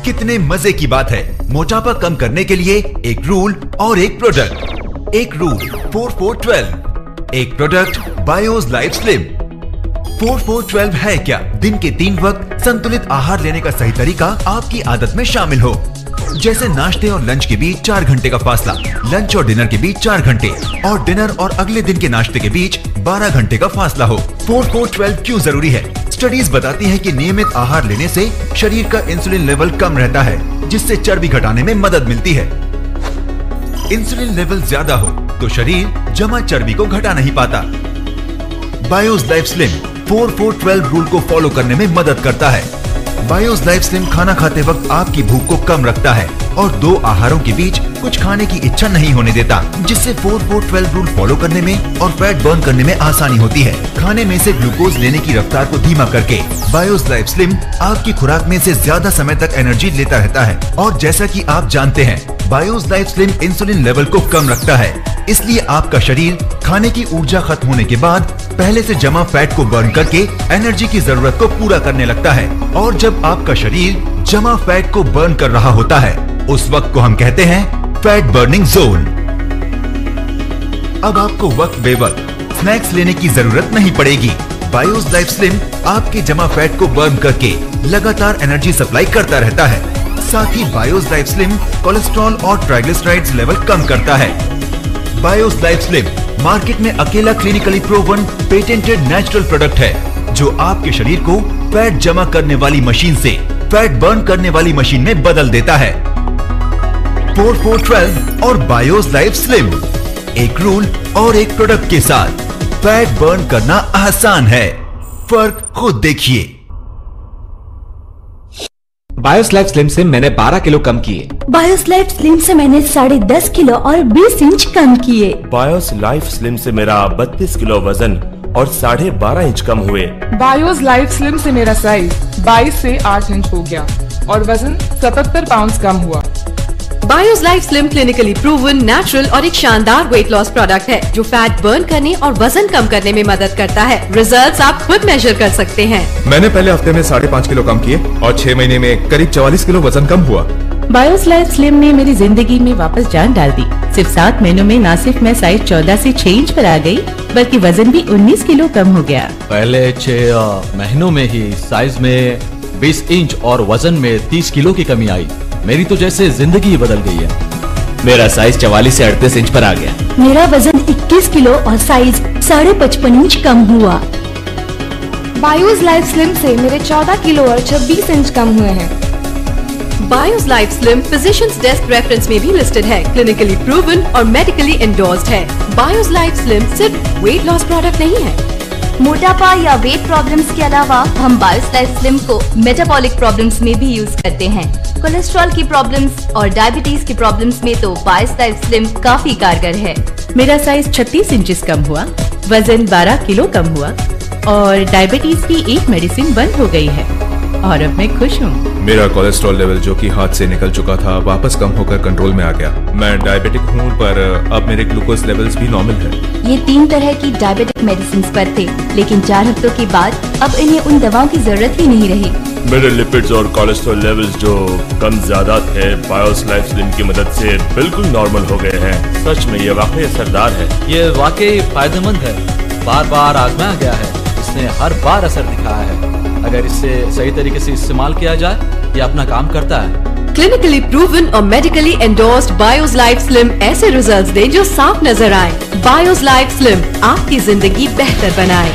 कितने मजे की बात है। मोटापा कम करने के लिए एक रूल और एक प्रोडक्ट। एक रूल 4412, एक प्रोडक्ट बायोस लाइफ स्लिम। 4412 है क्या? दिन के 3 वक्त संतुलित आहार लेने का सही तरीका आपकी आदत में शामिल हो। जैसे नाश्ते और लंच के बीच 4 घंटे का फासला, लंच और डिनर के बीच 4 घंटे और डिनर और अगले दिन के नाश्ते के बीच 12 घंटे का फासला हो। 4412 क्यों जरूरी है? स्टडीज बताती हैं कि नियमित आहार लेने से शरीर का इंसुलिन लेवल कम रहता है, जिससे चर्बी घटाने में मदद मिलती है। इंसुलिन लेवल ज्यादा हो तो शरीर जमा चर्बी को घटा नहीं पाता। बायोस लाइफ स्लिम 4412 रूल को फॉलो करने में मदद करता है। बायोस लाइफ स्लिम खाना खाते वक्त आपकी भूख को कम रखता है और 2 आहारों के बीच कुछ खाने की इच्छा नहीं होने देता, जिससे 4412 रूल फॉलो करने में और फैट बर्न करने में आसानी होती है। खाने में से ग्लूकोज लेने की रफ्तार को धीमा करके बायोस लाइफ स्लिम आपकी खुराक में से ज्यादा समय तक एनर्जी लेता रहता है। और जैसा कि आप जानते हैं, BIOS life slim insulin level को कम रखता है, इसलिए आपका शरीर खाने की ऊर्जा खत्म होने के बाद पहले से जमा फैट को बर्न करके एनर्जी की जरूरत को पूरा करने लगता है। और जब आपका शरीर जमा फैट को बर्न कर रहा होता है, उस वक्त को हम कहते हैं फैट बर्निंग जोन। अब आपको वक्त बेवक्त स्नैक्स लेने की जरूरत नहीं पड़ेगी। बायोस लाइफ स्लिम आपके जमा फैट को बर्न करके लगातार एनर्जी सप्लाई करता रहता है। साथ ही बायोस लाइफ स्लिम कोलेस्ट्रॉल और ट्राइग्लिसराइड्स लेवल कम करता है। बायोस लाइफ स्लिम मार्केट में अकेला clinically proven patented natural product है, जो आपके शरीर को फैट जमा करने वाली मशीन से फैट बर्न करने वाली मशीन में बदल देता है। 4412 और बायोस लाइफ स्लिम, एक रूल और एक प्रोडक्ट के साथ फैट बर्न करना आसान है। फर्क खुद देखिए। बायोस लाइफ स्लिम से मैंने 12 किलो कम किए। बायोस लाइफ स्लिम से मैंने 10.5 किलो और 20 इंच कम किए। बायोस लाइफ स्लिम से मेरा 32 किलो वजन और 12.5 इंच कम हुए। बायोस लाइफ स्लिम से मेरा साइज 22 से 8 इंच हो गया और वजन 77 पाउंड कम हुआ। BIOS life slim clinically proven, natural और एक शानदार वेट लॉस प्रोडक्ट है, जो फैट बर्न करने और वजन कम करने में मदद करता है। रिजल्ट्स आप खुद मेजर कर सकते हैं। मैंने पहले हफ्ते में 5.5 किलो कम किए और 6 महीने में करीब 44 किलो वजन कम हुआ। बायोस लाइफ स्लिम ने मेरी जिंदगी में वापस जान डाल दी। सिर्फ 7 महीनों में न सिर्फ मैं साइज 14 से 6 इंच पर आ गई, बल्कि वजन भी 19 किलो कम हो गया। पहले 6 महीनों में ही साइज में 20 इंच और वजन में 30 किलो की कमी आई। मेरी तो जैसे जिंदगी ही बदल गई है। मेरा साइज 44 से 38 इंच पर आ गया। मेरा वजन 21 किलो और साइज 55.5 इंच कम हुआ। बायोस लाइफ स्लिम से मेरे 14 किलो और 26 इंच कम हुए हैं। BIOS life slim physicians desk reference में भी लिस्टेड है, क्लिनिकली प्रूवन और मेडिकली एंडोर्स्ड है। बायोस लाइफ स्लिम सिर्फ वेट लॉस प्रोडक्ट नहीं है। मोटापा या वेट प्रॉब्लम्स के अलावा हम बायोस लाइफ स्लिम को मेटाबॉलिक प्रॉब्लम्स में भी यूज करते हैं। कोलेस्ट्रॉल की प्रॉब्लम्स और डायबिटीज की प्रॉब्लम्स में तो बायोस लाइफ स्लिम काफी कारगर है। मेरा साइज 36 इंचेस कम हुआ, वजन 12 किलो कम हुआ और डायबिटीज की एक मेडिसिन बंद हो गई है और अब मैं खुश हूँ। मेरा कोलेस्ट्रॉल लेवल जो कि हाथ से निकल चुका था, वापस कम होकर कंट्रोल में आ गया। मैं डायबिटिक हूँ, पर अब मेरे ग्लूकोज लेवल्स भी नॉर्मल है। ये 3 तरह की डायबिटिक मेडिसिन पर थे, लेकिन 4 हफ्तों के बाद अब इन्हें उन दवाओं की जरूरत ही नहीं रही। मेरे लिपिड्स और कोलेस्ट्रॉल लेवल्स जो कम ज्यादा थे, बायोस लाइफ स्लिम की मदद से बिल्कुल नॉर्मल हो गए हैं। सच में ये वाकई असरदार है। ये वाकई फायदेमंद है, बार बार आजमाया गया है, इसने हर बार असर दिखाया है। अगर इसे सही तरीके से इस्तेमाल किया जाए, ये अपना काम करता है। क्लिनिकली प्रूवन और medically endorsed BIOS life slim ऐसे रिजल्ट्स दे जो साफ नजर आए। बायोस लाइफ स्लिम आपकी जिंदगी बेहतर बनाए।